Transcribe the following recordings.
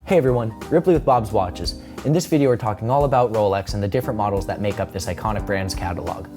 Hey everyone, Ripley with Bob's Watches. In this video we're talking all about Rolex and the different models that make up this iconic brand's catalog.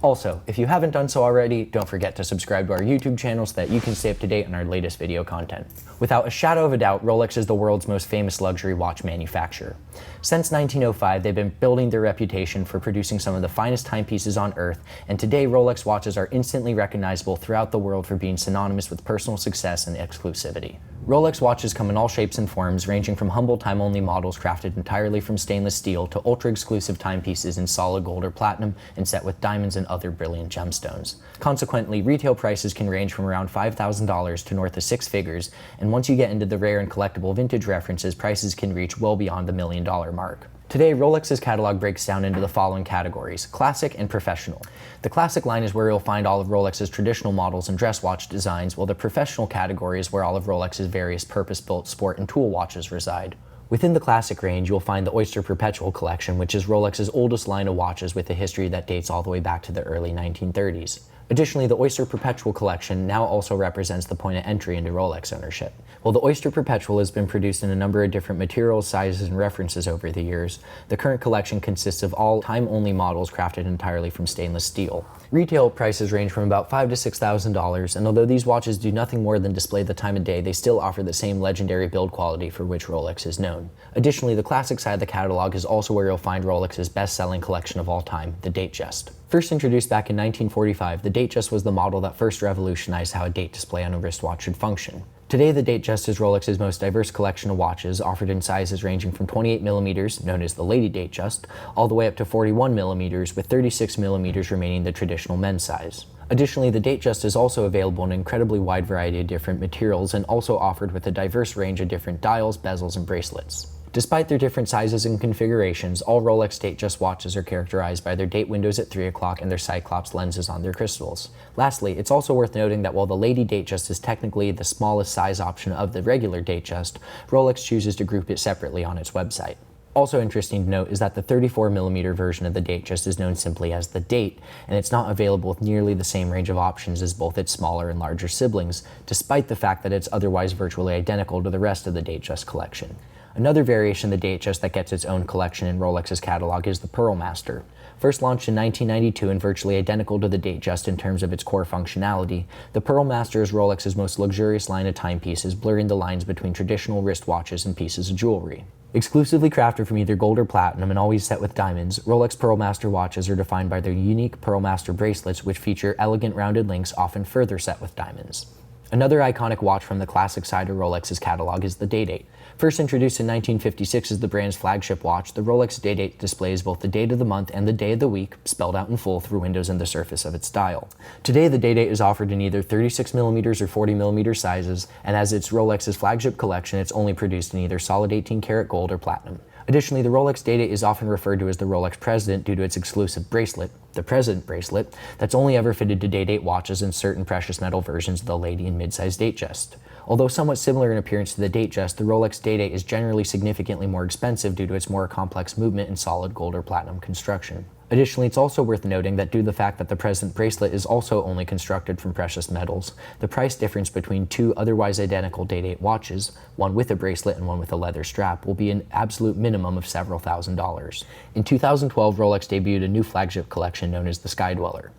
Also, if you haven't done so already, don't forget to subscribe to our YouTube channel so that you can stay up to date on our latest video content. Without a shadow of a doubt, Rolex is the world's most famous luxury watch manufacturer. Since 1905, they've been building their reputation for producing some of the finest timepieces on Earth, and today Rolex watches are instantly recognizable throughout the world for being synonymous with personal success and exclusivity. Rolex watches come in all shapes and forms, ranging from humble time-only models crafted entirely from stainless steel to ultra-exclusive timepieces in solid gold or platinum and set with diamonds and other brilliant gemstones. Consequently, retail prices can range from around $5,000 to north of six figures, and once you get into the rare and collectible vintage references, prices can reach well beyond the $1 million mark. Today, Rolex's catalog breaks down into the following categories: classic and professional. The classic line is where you'll find all of Rolex's traditional models and dress watch designs, while the professional category is where all of Rolex's various purpose-built sport and tool watches reside. Within the classic range, you'll find the Oyster Perpetual collection, which is Rolex's oldest line of watches with a history that dates all the way back to the early 1930s. Additionally, the Oyster Perpetual collection now also represents the point of entry into Rolex ownership. While the Oyster Perpetual has been produced in a number of different materials, sizes, and references over the years, the current collection consists of all time-only models crafted entirely from stainless steel. Retail prices range from about $5,000 to $6,000, and although these watches do nothing more than display the time of day, they still offer the same legendary build quality for which Rolex is known. Additionally, the classic side of the catalog is also where you'll find Rolex's best-selling collection of all time, the Datejust. First introduced back in 1945, the Datejust was the model that first revolutionized how a date display on a wristwatch should function. Today, the Datejust is Rolex's most diverse collection of watches, offered in sizes ranging from 28mm, known as the Lady-Datejust, all the way up to 41mm, with 36mm remaining the traditional men's size. Additionally, the Datejust is also available in an incredibly wide variety of different materials and also offered with a diverse range of different dials, bezels, and bracelets. Despite their different sizes and configurations, all Rolex Datejust watches are characterized by their date windows at 3 o'clock and their Cyclops lenses on their crystals. Lastly, it's also worth noting that while the Lady-Datejust is technically the smallest size option of the regular Datejust, Rolex chooses to group it separately on its website. Also interesting to note is that the 34mm version of the Datejust is known simply as the Date, and it's not available with nearly the same range of options as both its smaller and larger siblings, despite the fact that it's otherwise virtually identical to the rest of the Datejust collection. Another variation of the Datejust that gets its own collection in Rolex's catalog is the Pearlmaster. First launched in 1992 and virtually identical to the Datejust in terms of its core functionality, the Pearlmaster is Rolex's most luxurious line of timepieces, blurring the lines between traditional wristwatches and pieces of jewelry. Exclusively crafted from either gold or platinum and always set with diamonds, Rolex Pearlmaster watches are defined by their unique Pearlmaster bracelets, which feature elegant rounded links often further set with diamonds. Another iconic watch from the classic side of Rolex's catalog is the Day-Date. First introduced in 1956 as the brand's flagship watch, the Rolex Day-Date displays both the date of the month and the day of the week, spelled out in full through windows in the surface of its dial. Today, the Day-Date is offered in either 36mm or 40mm sizes, and as it's Rolex's flagship collection, it's only produced in either solid 18-karat gold or platinum. Additionally, the Rolex Day-Date is often referred to as the Rolex President due to its exclusive bracelet, the President bracelet, that's only ever fitted to Day-Date watches and certain precious metal versions of the Lady and mid-size Datejust. Although somewhat similar in appearance to the Datejust, the Rolex Day-Date is generally significantly more expensive due to its more complex movement and solid gold or platinum construction. Additionally, it's also worth noting that due to the fact that the President bracelet is also only constructed from precious metals, the price difference between two otherwise identical Day-Date watches, one with a bracelet and one with a leather strap, will be an absolute minimum of several $1,000s. In 2012, Rolex debuted a new flagship collection known as the Skydweller.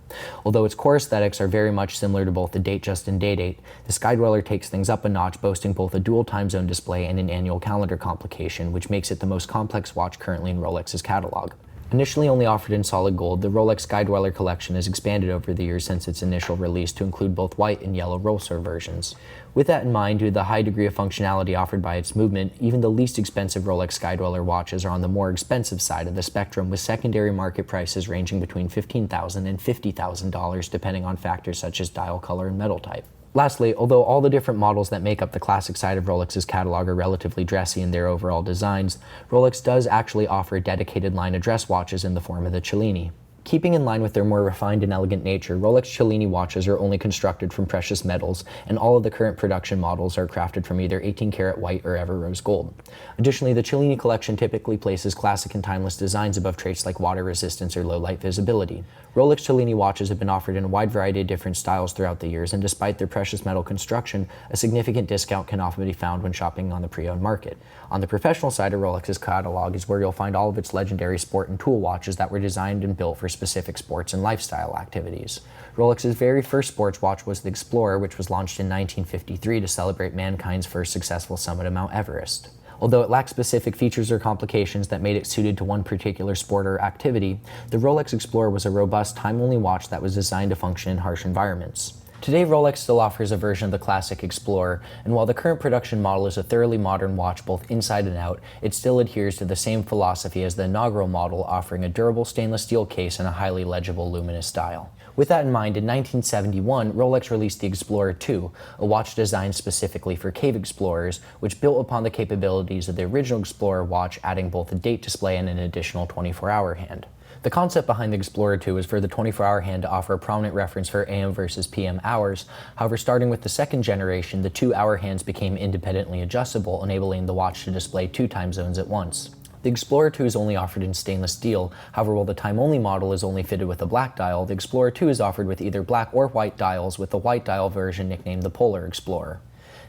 Although its core aesthetics are very much similar to both the Datejust and Day-Date, the Skydweller takes things up a notch, boasting both a dual time zone display and an annual calendar complication, which makes it the most complex watch currently in Rolex's catalog. Initially only offered in solid gold, the Rolex Skydweller collection has expanded over the years since its initial release to include both white and yellow rollser versions. With that in mind, due to the high degree of functionality offered by its movement, even the least expensive Rolex Skydweller watches are on the more expensive side of the spectrum, with secondary market prices ranging between $15,000 and $50,000 depending on factors such as dial color and metal type. Lastly, although all the different models that make up the classic side of Rolex's catalog are relatively dressy in their overall designs, Rolex does actually offer a dedicated line of dress watches in the form of the Cellini. Keeping in line with their more refined and elegant nature, Rolex Cellini watches are only constructed from precious metals, and all of the current production models are crafted from either 18-karat white or ever rose gold. Additionally, the Cellini collection typically places classic and timeless designs above traits like water resistance or low light visibility. Rolex Cellini watches have been offered in a wide variety of different styles throughout the years, and despite their precious metal construction, a significant discount can often be found when shopping on the pre-owned market. On the professional side of Rolex's catalog is where you'll find all of its legendary sport and tool watches that were designed and built for specific sports and lifestyle activities. Rolex's very first sports watch was the Explorer, which was launched in 1953 to celebrate mankind's first successful summit of Mount Everest. Although it lacked specific features or complications that made it suited to one particular sport or activity, the Rolex Explorer was a robust, time-only watch that was designed to function in harsh environments. Today, Rolex still offers a version of the classic Explorer, and while the current production model is a thoroughly modern watch both inside and out, it still adheres to the same philosophy as the inaugural model, offering a durable stainless steel case and a highly legible luminous dial. With that in mind, in 1971, Rolex released the Explorer II, a watch designed specifically for cave explorers, which built upon the capabilities of the original Explorer watch, adding both a date display and an additional 24-hour hand. The concept behind the Explorer II is for the 24-hour hand to offer a prominent reference for AM versus PM hours. However, starting with the second generation, the 2-hour hands became independently adjustable, enabling the watch to display 2 time zones at once. The Explorer II is only offered in stainless steel. However, while the time-only model is only fitted with a black dial, the Explorer II is offered with either black or white dials, with the white dial version nicknamed the Polar Explorer.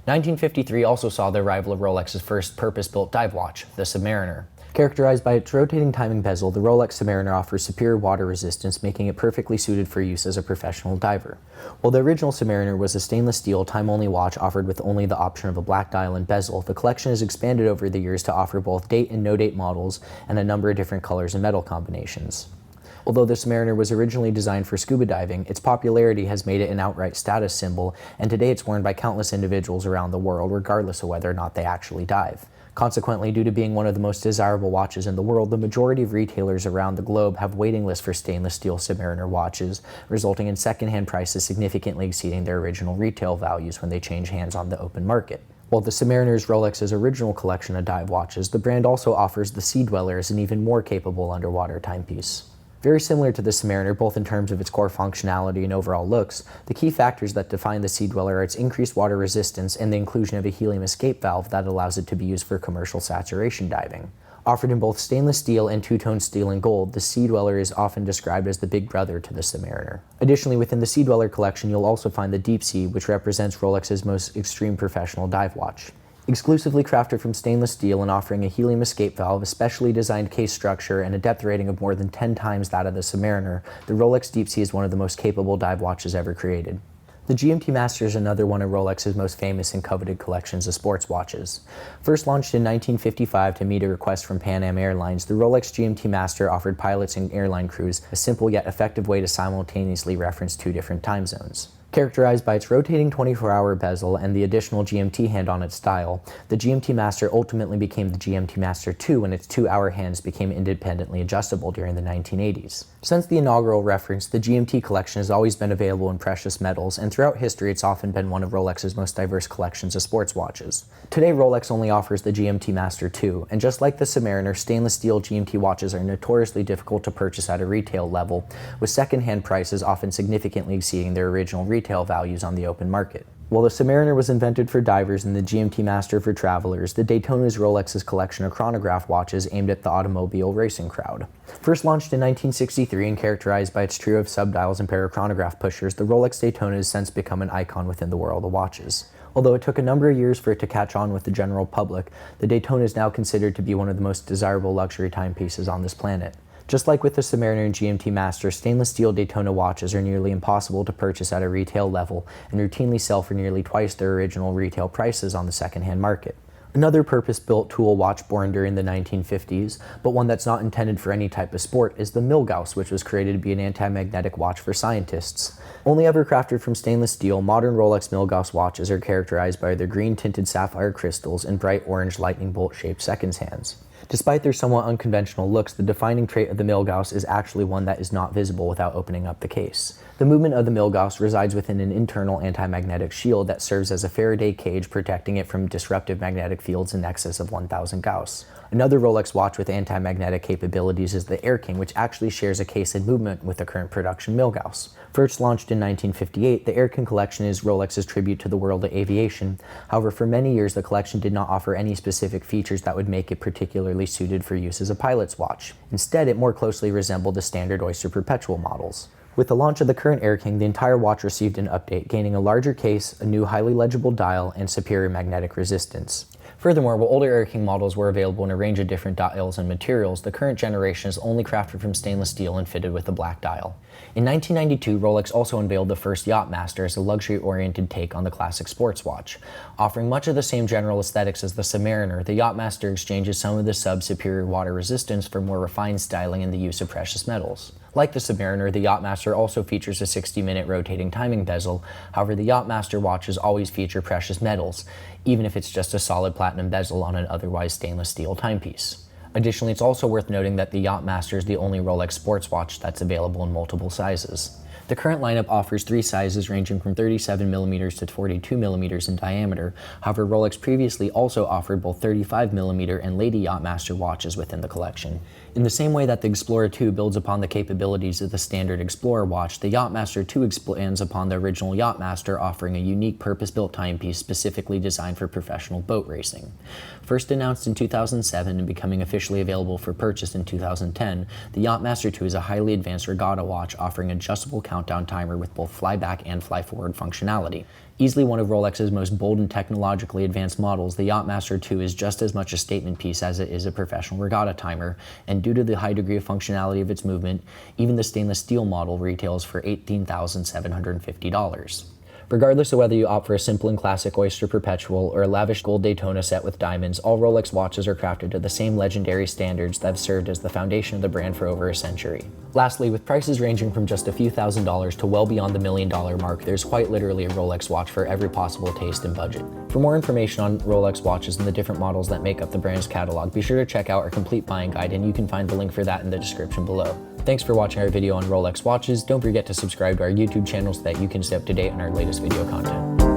1953 also saw the arrival of Rolex's first purpose-built dive watch, the Submariner. Characterized by its rotating timing bezel, the Rolex Submariner offers superior water resistance, making it perfectly suited for use as a professional diver. While the original Submariner was a stainless steel, time-only watch offered with only the option of a black dial and bezel, the collection has expanded over the years to offer both date and no-date models and a number of different colors and metal combinations. Although the Submariner was originally designed for scuba diving, its popularity has made it an outright status symbol, and today it's worn by countless individuals around the world, regardless of whether or not they actually dive. Consequently, due to being one of the most desirable watches in the world, the majority of retailers around the globe have waiting lists for stainless steel Submariner watches, resulting in secondhand prices significantly exceeding their original retail values when they change hands on the open market. While the Submariner is Rolex's original collection of dive watches, the brand also offers the Sea Dweller as an even more capable underwater timepiece. Very similar to the Submariner, both in terms of its core functionality and overall looks, the key factors that define the Sea Dweller are its increased water resistance and the inclusion of a helium escape valve that allows it to be used for commercial saturation diving. Offered in both stainless steel and two-tone steel and gold, the Sea Dweller is often described as the big brother to the Submariner. Additionally, within the Sea Dweller collection, you'll also find the Deep Sea, which represents Rolex's most extreme professional dive watch. Exclusively crafted from stainless steel and offering a helium escape valve, a specially designed case structure, and a depth rating of more than 10 times that of the Submariner, the Rolex Deep Sea is one of the most capable dive watches ever created. The GMT-Master is another one of Rolex's most famous and coveted collections of sports watches. First launched in 1955 to meet a request from Pan Am Airlines, the Rolex GMT-Master offered pilots and airline crews a simple yet effective way to simultaneously reference 2 different time zones. Characterized by its rotating 24-hour bezel and the additional GMT hand on its dial, the GMT-Master ultimately became the GMT-Master II when its 2-hour hands became independently adjustable during the 1980s. Since the inaugural reference, the GMT collection has always been available in precious metals, and throughout history it's often been one of Rolex's most diverse collections of sports watches. Today, Rolex only offers the GMT-Master II, and just like the Submariner, stainless steel GMT watches are notoriously difficult to purchase at a retail level, with second-hand prices often significantly exceeding their original retail values on the open market. While the Submariner was invented for divers and the GMT-Master for travelers, the Daytona is Rolex's collection of chronograph watches aimed at the automobile racing crowd. First launched in 1963 and characterized by its trio of subdials and parachronograph pushers, the Rolex Daytona has since become an icon within the world of watches. Although it took a number of years for it to catch on with the general public, the Daytona is now considered to be one of the most desirable luxury timepieces on this planet. Just like with the Submariner and GMT-Master, stainless steel Daytona watches are nearly impossible to purchase at a retail level and routinely sell for nearly twice their original retail prices on the secondhand market. Another purpose-built tool watch born during the 1950s, but one that's not intended for any type of sport, is the Milgauss, which was created to be an anti-magnetic watch for scientists. Only ever crafted from stainless steel, modern Rolex Milgauss watches are characterized by their green-tinted sapphire crystals and bright orange lightning bolt-shaped seconds hands. Despite their somewhat unconventional looks, the defining trait of the Milgauss is actually one that is not visible without opening up the case. The movement of the Milgauss resides within an internal anti-magnetic shield that serves as a Faraday cage protecting it from disruptive magnetic fields in excess of 1000 Gauss. Another Rolex watch with anti-magnetic capabilities is the Air King, which actually shares a case and movement with the current production Milgauss. First launched in 1958, the Air King collection is Rolex's tribute to the world of aviation. However, for many years the collection did not offer any specific features that would make it particularly suited for use as a pilot's watch. Instead, it more closely resembled the standard Oyster Perpetual models. With the launch of the current Air King, the entire watch received an update, gaining a larger case, a new highly legible dial, and superior magnetic resistance. Furthermore, while older Air King models were available in a range of different dials and materials, the current generation is only crafted from stainless steel and fitted with a black dial. In 1992, Rolex also unveiled the first Yacht-Master as a luxury-oriented take on the classic sports watch. Offering much of the same general aesthetics as the Submariner, the Yacht-Master exchanges some of the sub-superior water resistance for more refined styling and the use of precious metals. Like the Submariner, the Yacht-Master also features a 60-minute rotating timing bezel. However, the Yacht-Master watches always feature precious metals, even if it's just a solid platinum bezel on an otherwise stainless steel timepiece. Additionally, it's also worth noting that the Yacht-Master is the only Rolex sports watch that's available in multiple sizes. The current lineup offers 3 sizes ranging from 37mm to 42mm in diameter. However, Rolex previously also offered both 35mm and Lady Yacht-Master watches within the collection. In the same way that the Explorer II builds upon the capabilities of the standard Explorer watch, the Yacht-Master II expands upon the original Yacht-Master, offering a unique purpose-built timepiece specifically designed for professional boat racing. First announced in 2007 and becoming officially available for purchase in 2010, the Yacht-Master II is a highly advanced regatta watch offering adjustable countdown timer with both fly-back and fly-forward functionality. Easily one of Rolex's most bold and technologically advanced models, the Yacht-Master II is just as much a statement piece as it is a professional regatta timer, and due to the high degree of functionality of its movement, even the stainless steel model retails for $18,750. Regardless of whether you opt for a simple and classic Oyster Perpetual or a lavish gold Daytona set with diamonds, all Rolex watches are crafted to the same legendary standards that have served as the foundation of the brand for over a century. Lastly, with prices ranging from just a few $1,000s to well beyond the $1 million mark, there's quite literally a Rolex watch for every possible taste and budget. For more information on Rolex watches and the different models that make up the brand's catalog, be sure to check out our complete buying guide, and you can find the link for that in the description below. Thanks for watching our video on Rolex watches. Don't forget to subscribe to our YouTube channel so that you can stay up to date on our latest video content.